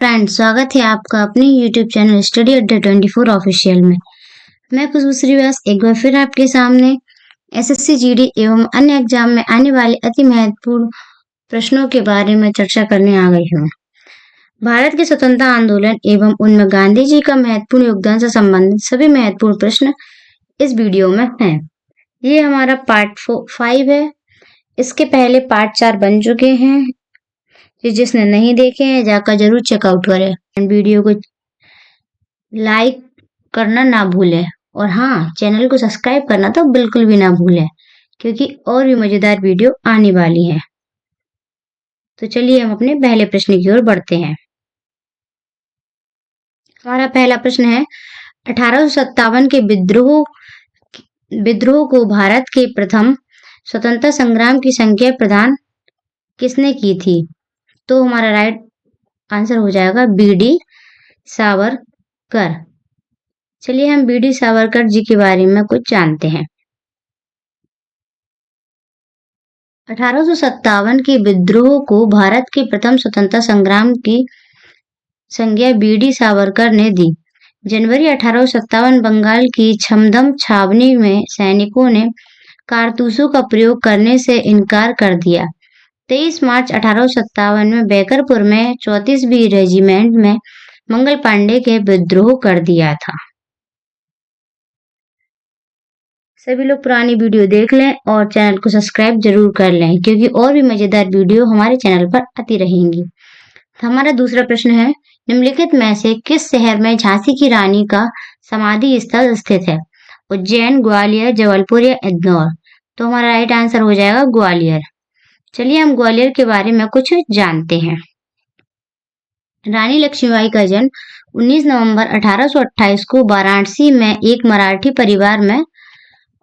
Friends, स्वागत है आपका अपने YouTube चैनल स्टडी अड्डा 24 ऑफिशियल में। मैं खुशबू श्रीवास एक बार फिर आपके सामने एसएससी जीडी एवं अन्य एग्जाम में आने वाले अति महत्वपूर्ण प्रश्नों के बारे में चर्चा करने आ गई हूँ। भारत के स्वतंत्रता आंदोलन एवं उनमें गांधी जी का महत्वपूर्ण योगदान से संबंधित सभी महत्वपूर्ण प्रश्न इस वीडियो में हैं। ये हमारा पार्ट 5 है। इसके पहले पार्ट 4 बन चुके हैं। जिसने नहीं देखे हैं जाकर जरूर चेकआउट करें। वीडियो को लाइक करना ना भूलें और हाँ, चैनल को सब्सक्राइब करना तो बिल्कुल भी ना भूलें, क्योंकि और भी मजेदार वीडियो आने वाली है। तो चलिए हम अपने पहले प्रश्न की ओर बढ़ते हैं। हमारा पहला प्रश्न है, 1857 के विद्रोह को भारत के प्रथम स्वतंत्रता संग्राम की संज्ञा प्रदान किसने की थी? तो हमारा राइट आंसर हो जाएगा बीडी सावरकर। चलिए हम बीडी सावरकर जी के बारे में कुछ जानते हैं। 1857 के विद्रोह को भारत के प्रथम स्वतंत्रता संग्राम की संज्ञा बीडी सावरकर ने दी। जनवरी 1857 बंगाल की छमदम छावनी में सैनिकों ने कारतूसों का प्रयोग करने से इनकार कर दिया। 23 मार्च 1857 में बैकरपुर में 34वीं रेजिमेंट में मंगल पांडे के विद्रोह कर दिया था। सभी लोग पुरानी वीडियो देख लें और चैनल को सब्सक्राइब जरूर कर लें, क्योंकि और भी मजेदार वीडियो हमारे चैनल पर आती रहेंगी। हमारा दूसरा प्रश्न है, निम्नलिखित में से किस शहर में झांसी की रानी का समाधि स्थल स्थित है? उज्जैन, ग्वालियर, जबलपुर या इंदौर? तो हमारा राइट आंसर हो जाएगा ग्वालियर। चलिए हम ग्वालियर के बारे में कुछ जानते हैं। रानी लक्ष्मीबाई का जन्म 19 नवंबर 1828 को वाराणसी में एक मराठी परिवार में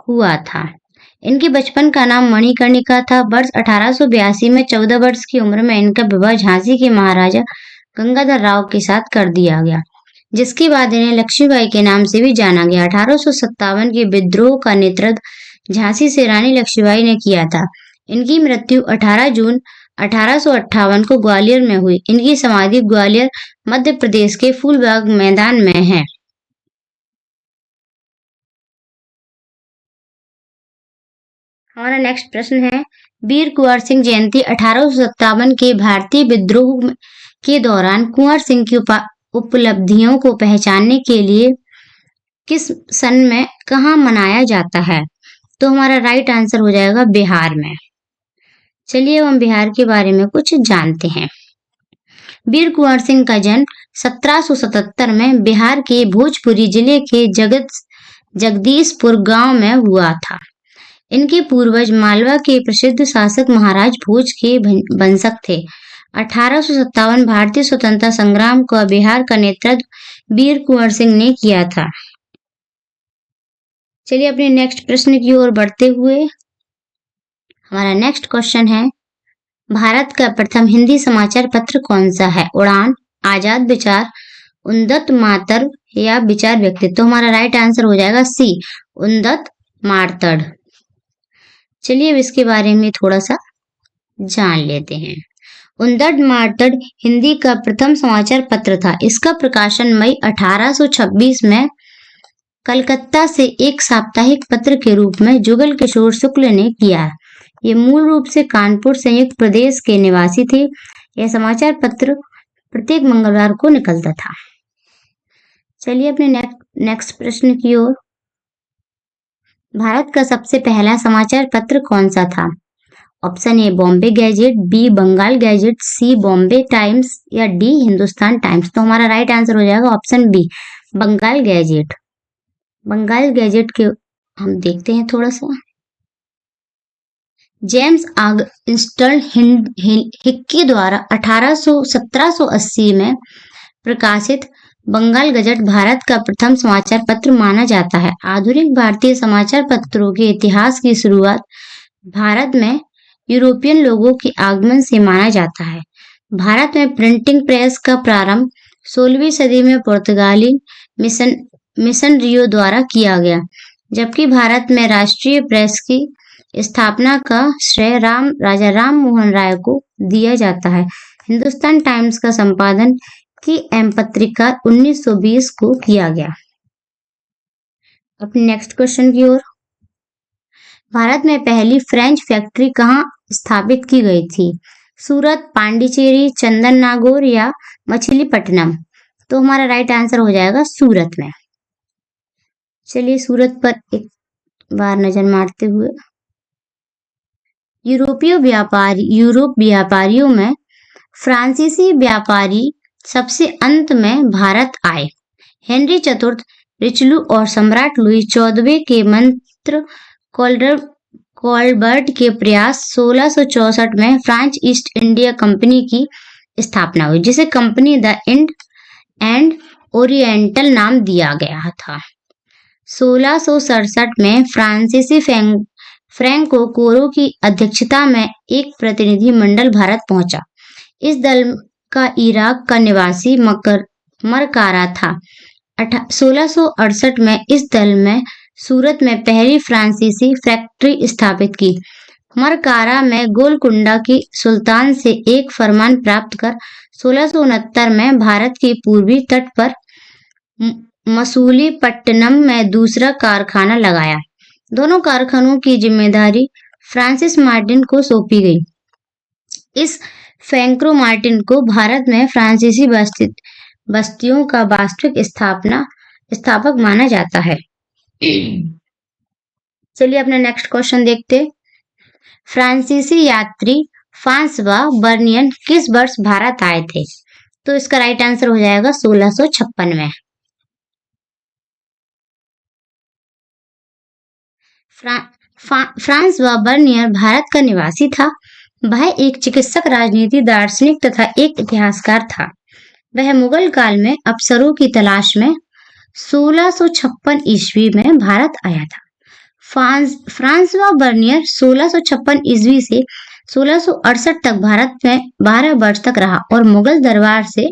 हुआ था। इनके बचपन का नाम मणिकर्णिका था। वर्ष 1882 में 14 वर्ष की उम्र में इनका विवाह झांसी के महाराजा गंगाधर राव के साथ कर दिया गया, जिसके बाद इन्हें लक्ष्मीबाई के नाम से भी जाना गया। 1857 के विद्रोह का नेतृत्व झांसी से रानी लक्ष्मीबाई ने किया था। इनकी मृत्यु 18 जून 1858 को ग्वालियर में हुई। इनकी समाधि ग्वालियर, मध्य प्रदेश के फूलबाग मैदान में है। हमारा नेक्स्ट प्रश्न है, वीर कुंवर सिंह जयंती 1857 के भारतीय विद्रोह के दौरान कुंवर सिंह की उपलब्धियों को पहचानने के लिए किस सन में कहाँ मनाया जाता है? तो हमारा राइट आंसर हो जाएगा बिहार में। चलिए हम बिहार के बारे में कुछ जानते हैं। वीर कुंवर सिंह का जन्म 1777 में बिहार के भोजपुरी जिले के जगदीशपुर गांव में हुआ था। इनके पूर्वज मालवा के प्रसिद्ध शासक महाराज भोज के वंशज थे। 1857 भारतीय स्वतंत्रता संग्राम का बिहार का नेतृत्व वीर कुंवर सिंह ने किया था। चलिए अपने नेक्स्ट प्रश्न की ओर बढ़ते हुए हमारा नेक्स्ट क्वेश्चन है, भारत का प्रथम हिंदी समाचार पत्र कौन सा है? उड़ान, आजाद विचार, उन्नत मातड़ या विचार व्यक्तित्व? तो हमारा राइट आंसर हो जाएगा सी, उन्नत मातड़। चलिए अब इसके बारे में थोड़ा सा जान लेते हैं। उन्नत मातड़ हिंदी का प्रथम समाचार पत्र था। इसका प्रकाशन मई 1826 में कलकत्ता से एक साप्ताहिक पत्र के रूप में जुगल किशोर शुक्ल ने किया। ये मूल रूप से कानपुर संयुक्त प्रदेश के निवासी थे। यह समाचार पत्र प्रत्येक मंगलवार को निकलता था। चलिए अपने नेक्स्ट प्रश्न की ओर। भारत का सबसे पहला समाचार पत्र कौन सा था? Option A Bombay gazette, B Bengal gazette, C Bombay Times या डी हिंदुस्तान टाइम्स? तो हमारा राइट आंसर हो जाएगा option B, Bengal gazette. Bengal gazette के हम देखते हैं थोड़ा सा। जेम्स ऑगस्टन हिक्की द्वारा 1780 में प्रकाशित बंगाल गजट भारत का प्रथम समाचार पत्र माना जाता है। आधुनिक भारतीय समाचार पत्रों के इतिहास की शुरुआत भारत में यूरोपियन लोगों के आगमन से माना जाता है। भारत में प्रिंटिंग प्रेस का प्रारंभ 16वीं सदी में पुर्तगाली मिशनरियों द्वारा किया गया, जबकि भारत में राष्ट्रीय प्रेस की स्थापना का श्रेय राजा राम मोहन राय को दिया जाता है। हिंदुस्तान टाइम्स का संपादन की एम पत्रिका 1920 को किया गया। अपने नेक्स्ट क्वेश्चन की ओर। भारत में पहली फ्रेंच फैक्ट्री कहाँ स्थापित की गई थी? सूरत, पांडिचेरी, चंदन नागौर या मछलीपट्टनम? तो हमारा राइट आंसर हो जाएगा सूरत में। चलिए सूरत पर एक बार नजर मारते हुए। यूरोप व्यापारियों में फ्रांसीसी व्यापारी सबसे अंत में भारत आए। हेनरी चतुर्थ, रिचलू और सम्राट लुई 14वें के मंत्र कोलबर्ट के प्रयास 1664 में फ्रांच ईस्ट इंडिया कंपनी की स्थापना हुई, जिसे कंपनी द इंड एंड ओरिएंटल नाम दिया गया था। 1667 में फ्रांसीसी फ्रैंको कोरो की अध्यक्षता में एक प्रतिनिधि मंडल भारत पहुंचा। इस दल का इराक का निवासी मरकारा था। 1668 में इस दल में सूरत में पहली फ्रांसीसी फैक्ट्री स्थापित की। मरकारा में गोलकुंडा की सुल्तान से एक फरमान प्राप्त कर 1669 में भारत के पूर्वी तट पर मसूलीपट्टनम में दूसरा कारखाना लगाया। दोनों कारखानों की जिम्मेदारी फ्रांसिस मार्टिन को सौंपी गई। इस फ्रैंको मार्टिन को भारत में फ्रांसीसी बस्तियों का वास्तविक स्थापक माना जाता है। चलिए अपना नेक्स्ट क्वेश्चन देखते। फ्रांसीसी यात्री फ्रांसवा बर्नियन किस वर्ष भारत आए थे? तो इसका राइट आंसर हो जाएगा 1656 में। फ्रांसवा बर्नियर भारत का निवासी था। वह एक चिकित्सक, राजनीति, दार्शनिक तथा एक इतिहासकार था। वह मुगल काल में अफसरों की तलाश में 1656 ईस्वी में भारत आया था। फ्रांसवा बर्नियर 1656 ईस्वी से 1668 तक भारत में 12 वर्ष तक रहा और मुगल दरबार से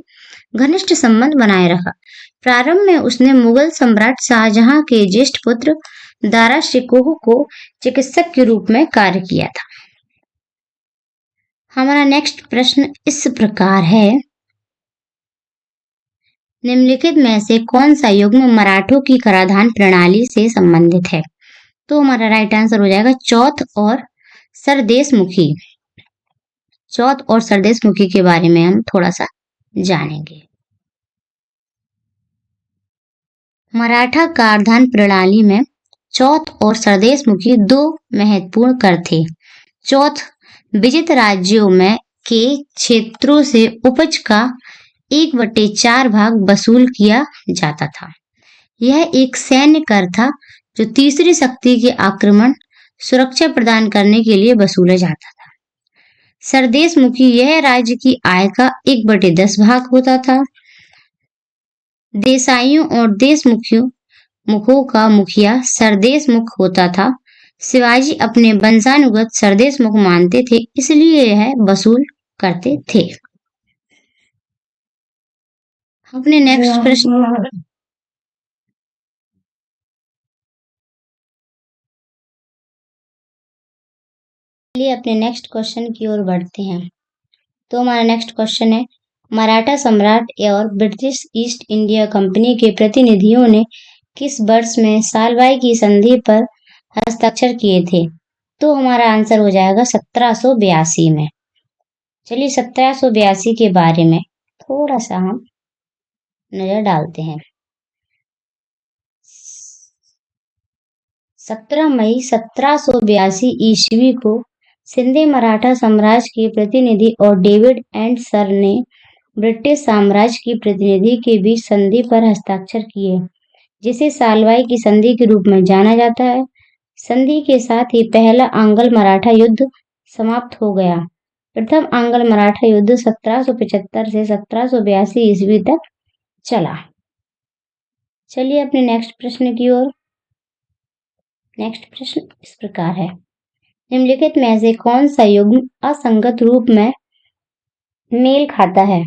घनिष्ठ संबंध बनाए रखा। प्रारंभ में उसने मुगल सम्राट शाहजहां के ज्येष्ठ पुत्र दारा शिकोह को चिकित्सक के रूप में कार्य किया था। हमारा नेक्स्ट प्रश्न इस प्रकार है, निम्नलिखित में से कौन सा युग्म मराठों की कराधान प्रणाली से संबंधित है? तो हमारा राइट आंसर हो जाएगा चौथ और सरदेशमुखी। चौथ और सरदेशमुखी के बारे में हम थोड़ा सा जानेंगे। मराठा कराधान प्रणाली में चौथ और सरदेशमुखी दो महत्वपूर्ण कर थे। चौथ विजित राज्यों में के क्षेत्रों से उपज का 1/4 भाग वसूल किया जाता था। यह एक सैन्य कर था जो तीसरी शक्ति के आक्रमण सुरक्षा प्रदान करने के लिए वसूला जाता था। सरदेशमुखी यह राज्य की आय का 1/10 भाग होता था। देसाइयों और देशमुखों का मुखिया सरदेशमुख होता था। शिवाजी अपने वंशानुगत सरदेशमुख मानते थे, इसलिए यह वसूल करते थे। अपने नेक्स्ट प्रश्न अपने नेक्स्ट क्वेश्चन की ओर बढ़ते हैं। तो हमारा नेक्स्ट क्वेश्चन है, मराठा सम्राट और ब्रिटिश ईस्ट इंडिया कंपनी के प्रतिनिधियों ने किस वर्ष में सालवाई की संधि पर हस्ताक्षर किए थे? तो हमारा आंसर हो जाएगा 1782 में। चलिए 1782 के बारे में थोड़ा सा हम नजर डालते हैं। 17 मई 1782 ईस्वी को सिंधे मराठा साम्राज्य के प्रतिनिधि और डेविड एंड सर ने ब्रिटिश साम्राज्य की प्रतिनिधि के बीच संधि पर हस्ताक्षर किए, जिसे सालवाई की संधि के रूप में जाना जाता है। संधि के साथ ही पहला आंग्ल मराठा युद्ध समाप्त हो गया। प्रथम आंग्ल मराठा युद्ध 1775 से 1782 ईस्वी तक चला। चलिए अपने नेक्स्ट प्रश्न की ओर। नेक्स्ट प्रश्न इस प्रकार है, निम्नलिखित में से कौन सा युग्म असंगत रूप में मेल खाता है?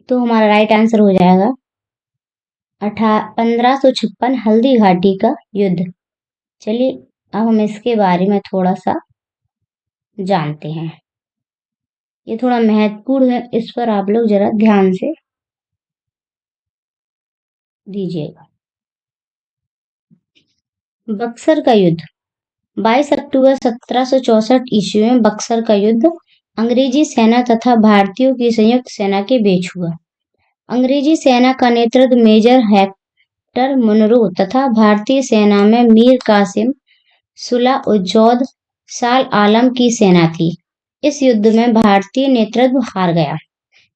तो हमारा राइट आंसर हो जाएगा 1556 हल्दी घाटी का युद्ध। चलिए अब हम इसके बारे में थोड़ा सा जानते हैं। ये थोड़ा महत्वपूर्ण है, इस पर आप लोग जरा ध्यान से दीजिएगा। बक्सर का युद्ध 22 अक्टूबर 1764 ईस्वी में बक्सर का युद्ध अंग्रेजी सेना तथा भारतीयों की संयुक्त सेना के बीच हुआ। अंग्रेजी सेना का नेतृत्व मेजर हेक्टर मुनरो तथा भारतीय सेना में मीर कासिम सुला-उद-दौला शाह आलम की सेना थी। इस युद्ध में भारतीय नेतृत्व हार गया।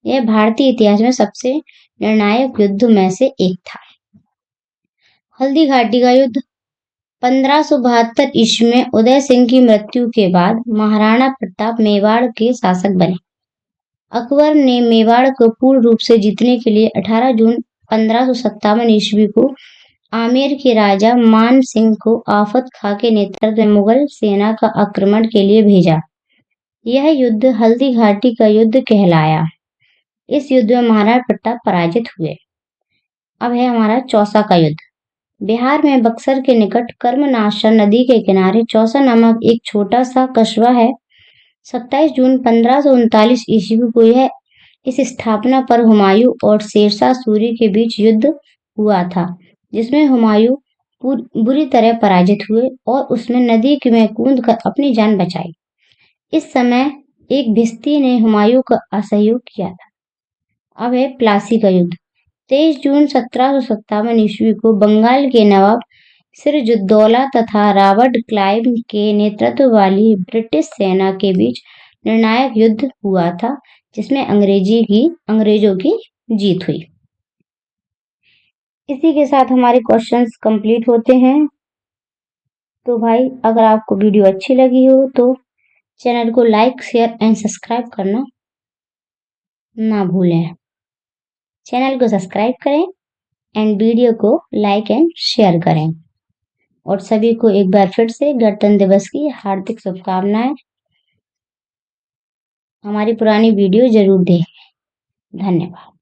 यह भारतीय इतिहास में सबसे निर्णायक युद्ध में से एक था। हल्दी घाटी का युद्ध 1572 ईस्वी में उदय सिंह की मृत्यु के बाद महाराणा प्रताप मेवाड़ के शासक बने। अकबर ने मेवाड़ को पूर्ण रूप से जीतने के लिए 18 जून 1557 ईस्वी को आमेर के राजा मान सिंह को आफत खां के नेतृत्व में मुगल सेना का आक्रमण के लिए भेजा। यह युद्ध हल्दी घाटी का युद्ध कहलाया। इस युद्ध में महाराणा प्रताप पराजित हुए। अब है हमारा चौसा का युद्ध। बिहार में बक्सर के निकट कर्मनाशा नदी के किनारे चौसा नामक एक छोटा सा कस्बा है। 27 जून 1539 ईस्वी को यह इस स्थापना पर हुमायूं और शेरशाह सूरी के बीच युद्ध हुआ था, जिसमें हुमायूं बुरी तरह पराजित हुए और उसने नदी में कूदकर अपनी जान बचाई। इस समय एक भिस्ती ने हुमायूं का असहयोग किया था। अब है प्लासी का युद्ध। 23 जून 1757 ईस्वी को बंगाल के नवाब सिराजुद्दौला तथा रॉबर्ट क्लाइव के नेतृत्व वाली ब्रिटिश सेना के बीच निर्णायक युद्ध हुआ था, जिसमें अंग्रेजों की जीत हुई। इसी के साथ हमारे क्वेश्चंस कंप्लीट होते हैं। तो भाई, अगर आपको वीडियो अच्छी लगी हो तो चैनल को लाइक, शेयर एंड सब्सक्राइब करना ना भूलें। चैनल को सब्सक्राइब करें एंड वीडियो को लाइक एंड शेयर करें। और सभी को एक बार फिर से गणतंत्र दिवस की हार्दिक शुभकामनाएं। हमारी पुरानी वीडियो जरूर देखें। धन्यवाद।